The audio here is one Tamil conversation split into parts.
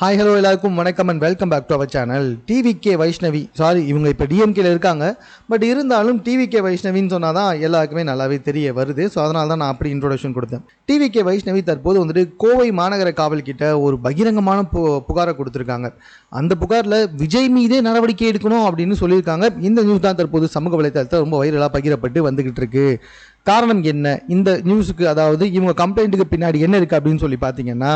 ஹாய் ஹலோ எல்லாருக்கும் வணக்கம் and welcome back to our channel. TVK Vaishnavi இவங்க இப்போ டிஎம்கேல இருக்காங்க. பட் இருந்தாலும் டிவிகே வைஷ்ணவின்னு சொன்னால் தான் எல்லாருக்குமே நல்லாவே தெரிய வருது. ஸோ அதனால தான் நான் அப்படி இன்ட்ரோடக்ஷன் கொடுத்தேன். டிவிகே வைஷ்ணவி தற்போது வந்துட்டு கோவை மாநகர காவல் கிட்ட ஒரு பகிரங்கமான புகாரை கொடுத்துருக்காங்க. அந்த புகாரில் விஜய் மீதே நடவடிக்கை எடுக்கணும் அப்படின்னு சொல்லியிருக்காங்க. இந்த நியூஸ் தான் தற்போது சமூக வலைதளத்தில் ரொம்ப வைரலாக பகிரப்பட்டு வந்துகிட்டு இருக்கு. காரணம் என்ன இந்த நியூஸுக்கு, அதாவது இவங்க கம்ப்ளைண்ட்டுக்கு பின்னாடி என்ன இருக்குது அப்படின்னு சொல்லி பார்த்தீங்கன்னா,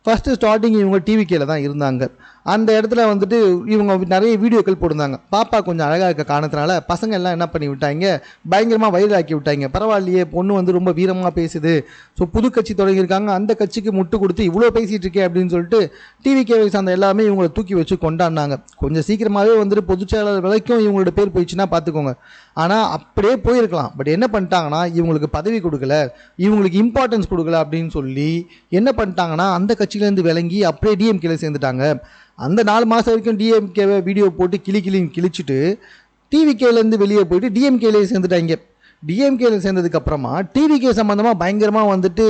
ஃபஸ்ட்டு ஸ்டார்டிங் இவங்க டிவிகேல தான் இருந்தாங்க. அந்த இடத்துல வந்துட்டு இவங்க நிறைய வீடியோக்கள் போட்டிருந்தாங்க. பாப்பா கொஞ்சம் அழகாக இருக்க காரணத்தினால பசங்க எல்லாம் என்ன பண்ணி விட்டாங்க, பயங்கரமாக வைரலாக்கி விட்டாங்க. பரவாயில்லையே, பொண்ணு வந்து ரொம்ப வீரமாக பேசுது, ஸோ புது கட்சி தொடங்கியிருக்காங்க, அந்த கட்சிக்கு முட்டு கொடுத்து இவ்வளோ பேசிகிட்டு இருக்கே அப்படின்னு சொல்லிட்டு டிவிகேவை சார்ந்த எல்லாமே இவங்களை தூக்கி வச்சு கொண்டாடினாங்க. கொஞ்சம் சீக்கிரமாகவே வந்துட்டு பொதுச்செயலாளர் வரைக்கும் இவங்களோட பேர் போயிடுச்சுன்னா பார்த்துக்கோங்க. ஆனால் அப்படியே போயிருக்கலாம். பட் என்ன பண்ணிட்டாங்கன்னா, இவங்களுக்கு பதவி கொடுக்கல, இவங்களுக்கு இம்பார்ட்டன்ஸ் கொடுக்கல அப்படின்னு சொல்லி என்ன பண்ணிட்டாங்கன்னா, அந்த கட்சியிலேருந்து விளங்கி அப்படியே டிஎம்கேல சேர்ந்துட்டாங்க. அந்த 4 மாதம் வரைக்கும் டிஎம்கேவை வீடியோ போட்டு கிளின்னு கிழிச்சிட்டு டிவிகேலேருந்து வெளியே போயிட்டு டிஎம்கேலே சேர்ந்துட்டாங்க. டிஎம்கேல சேர்ந்ததுக்கு அப்புறமா டிவிகே சம்மந்தமாக பயங்கரமாக வந்துட்டு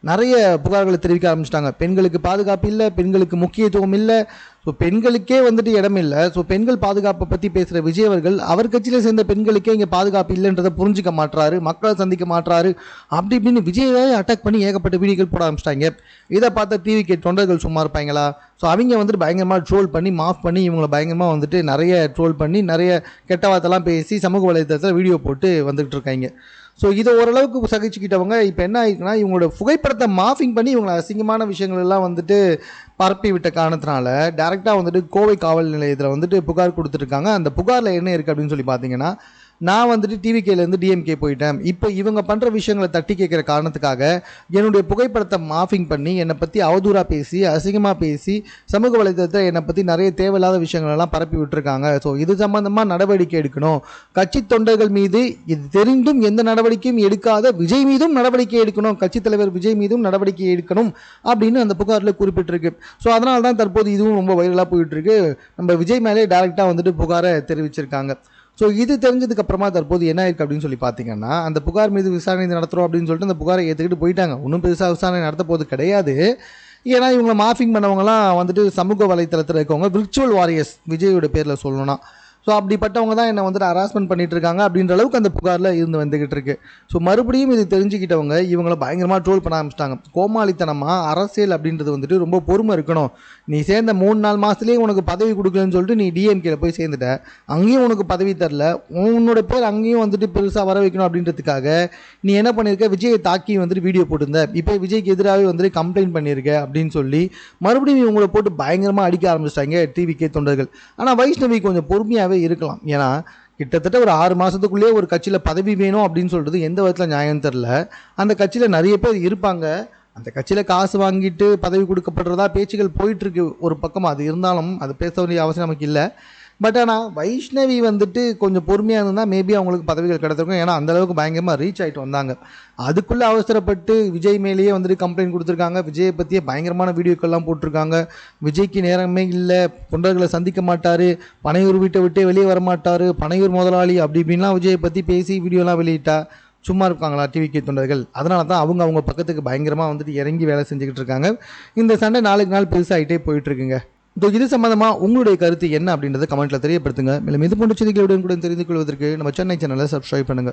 நிறைய புகார்களை தெரிவிக்க ஆரம்பிச்சிட்டாங்க. பெண்களுக்கு பாதுகாப்பு இல்லை, பெண்களுக்கு முக்கியத்துவம் இல்லை, ஸோ பெண்களுக்கே வந்துட்டு இடம் இல்லை. ஸோ பெண்கள் பாதுகாப்பை பற்றி பேசுகிற விஜய் அவர்கள் அவர் கட்சியில் சேர்ந்த பெண்களுக்கே இங்கே பாதுகாப்பு இல்லைன்றதை புரிஞ்சிக்க மாட்டுறாரு, மக்களை சந்திக்க மாட்டுறாரு, அப்படி இப்படின்னு விஜயவே அட்டாக் பண்ணி ஏகப்பட்ட வீடியோக்கள் போட ஆரம்பிச்சிட்டாங்க. இதை பார்த்த டிவிகே தொண்டர்கள் சும்மா இருப்பாங்களா? ஸோ அவங்க வந்துட்டு பயங்கரமாக ட்ரோல் பண்ணி மாஃப் பண்ணி இவங்களை பயங்கரமாக வந்துட்டு நிறைய ட்ரோல் பண்ணி நிறைய கெட்ட வார்த்தைலாம் பேசி சமூக வலைதளத்தில் வீடியோ போட்டு வந்துகிட்டு இருக்காங்க. ஸோ இதை ஓரளவுக்கு சகிச்சுக்கிட்டவங்க இப்போ என்ன ஆகிருக்குன்னா, இவங்களோட புகைப்படத்தை மாஃபிங் பண்ணி இவங்களை அசிங்கமான விஷயங்கள் எல்லாம் வந்துட்டு பரப்பி விட்ட காரணத்தினால டேரெக்டாக வந்துட்டு கோவை காவல் நிலையத்தில் வந்துட்டு புகார் கொடுத்துருக்காங்க. அந்த புகாரில் என்ன இருக்குது அப்படின்னு சொல்லி பார்த்தீங்கன்னா, நான் வந்துட்டு டிவிகேலேருந்து டிஎம்கே போயிட்டேன், இப்போ இவங்க பண்ணுற விஷயங்களை தட்டி கேட்குற காரணத்துக்காக என்னுடைய புகைப்படத்தை மாஃபிங் பண்ணி என்னை பற்றி அவதூறாக பேசி அசிங்கமாக பேசி சமூக வலைதளத்தில் என்னை பற்றி நிறைய தேவையில்லாத விஷயங்களெல்லாம் பரப்பி விட்டுருக்காங்க. ஸோ இது சம்மந்தமாக நடவடிக்கை எடுக்கணும், கட்சி தொண்டர்கள் மீது இது தெரிந்தும் எந்த நடவடிக்கையும் எடுக்காத விஜய் மீதும் நடவடிக்கை எடுக்கணும், கட்சித் தலைவர் விஜய் மீதும் நடவடிக்கை எடுக்கணும் அப்படின்னு அந்த புகாரில் குறிப்பிட்டிருக்கு. ஸோ அதனால தான் தற்போது இதுவும் ரொம்ப வைரலாக போயிட்டுருக்கு. நம்ம விஜய் மேலே டேரெக்டாக வந்துட்டு புகாரை தெரிவிச்சிருக்காங்க. ஸோ இது தெரிஞ்சதுக்கு அப்புறமா தற்போது என்ன இருக்குது அப்படின்னு சொல்லி பார்த்தீங்கன்னா, அந்த புகார் மீது விசாரணை நடத்துகிறோம் அப்படின்னு சொல்லிட்டு அந்த புகாரை ஏற்றுக்கிட்டு போயிட்டாங்க. ஒன்றும் பெருசாக விசாரணை நடத்த போது கிடையாது. ஏன்னா இவங்களை மாஃபிங் பண்ணவங்கலாம் வந்துட்டு சமூக வலைத்தளத்தில் இருக்கவங்க விர்ச்சுவல் வாரியர்ஸ் விஜயோட பேரில் சொல்லணும்னா. ஸோ அப்படிப்பட்டவங்க தான் என்னை வந்துட்டு ஹராஸ்மெண்ட் பண்ணிட்டு இருக்காங்க அப்படின்ற அளவுக்கு அந்த புகாரில் இருந்து வந்துக்கிட்டு இருக்கு. ஸோ மறுபடியும் இது தெரிஞ்சுக்கிட்டவங்க இவங்களை பயங்கரமாக ட்ரோல் பண்ண ஆரம்பிச்சிட்டாங்க. கோமாளித்தனமாக அரசியல் அப்படின்றது வந்துட்டு ரொம்ப பொறுமை இருக்கணும். நீ சேர்ந்த 3-4 மாதத்துலேயே உனக்கு பதவி கொடுக்கலன்னு சொல்லிட்டு நீ டிஎம்கேல போய் சேர்ந்துட்ட, அங்கேயும் உனக்கு பதவி தரல, உன்னோட பேர் அங்கேயும் வந்துட்டு பெருசாக வர வைக்கணும் அப்படின்றதுக்காக நீ என்ன பண்ணியிருக்க, விஜயை தாக்கி வந்துட்டு வீடியோ போட்டிருந்த, இப்போ விஜய்க்கு எதிராகவே வந்துட்டு கம்ப்ளைண்ட் பண்ணியிருக்க அப்படின்னு சொல்லி மறுபடியும் இவங்களை போட்டு பயங்கரமாக அடிக்க ஆரம்பிச்சிட்டாங்க டிவிகே தொண்டர்கள். ஆனால் வைஷ்ணவி கொஞ்சம் பொறுமையாகவே இருக்கலாம். ஏன்னா கிட்டத்தட்ட ஒரு 6 மாதத்துக்குள்ளேயே ஒரு கட்சியில் பதவி வேணும் அப்படின்னு சொல்கிறது எந்த விதத்தில் நியாயம் தெரில. அந்த கட்சியில் நிறைய பேர் இருப்பாங்க, அந்த கட்சியில் காசு வாங்கிட்டு பதவி கொடுக்கப்படுறதா பேச்சுகள் போயிட்டுருக்கு ஒரு பக்கம். அது இருந்தாலும் அது பேச வேண்டிய அவசியம் நமக்கு இல்லை. பட் ஆனால் வைஷ்ணவி வந்துட்டு கொஞ்சம் பொறுமையாக இருந்தால் மேபி அவங்களுக்கு பதவிகள் கிடச்சிருக்கும். ஏன்னா அந்தளவுக்கு பயங்கரமாக ரீச் ஆகிட்டு வந்தாங்க. அதுக்குள்ளே அவசரப்பட்டு விஜய் மேலேயே வந்துட்டு கம்ப்ளைண்ட் கொடுத்துருக்காங்க. விஜயை பற்றியே பயங்கரமான வீடியோக்கள்லாம் போட்டிருக்காங்க. விஜய்க்கு நேரமே இல்லை, தொண்டர்களை சந்திக்க மாட்டார், பனையூர் வீட்டை விட்டே வெளியே வரமாட்டார், பனையூர் முதலாளி அப்படி இப்படின்லாம் விஜயை பற்றி பேசி வீடியோலாம் வெளியிட்டா சும்மா இருக்காங்களா டிவிகே தொண்டர்கள்? அதனால தான் அவங்க பக்கத்துக்கு பயங்கரமாக வந்துட்டு இறங்கி வேலை செஞ்சுக்கிட்டு இருக்காங்க. இந்த சண்டை நாளுக்கு நாள் பெருசாகிட்டே போயிட்டுருக்குங்க. இது சம்பந்தமாக உங்களுடைய கருத்து என்ன அப்படின்றத கமெண்ட்டில் தெரியப்படுத்துங்க. மேலும் இது போன்ற செய்திகளுடன் கூட தெரிந்து கொள்வதற்கு நம்ம சென்னை சேனலை சப்ஸ்கிரைப் பண்ணுங்கள்.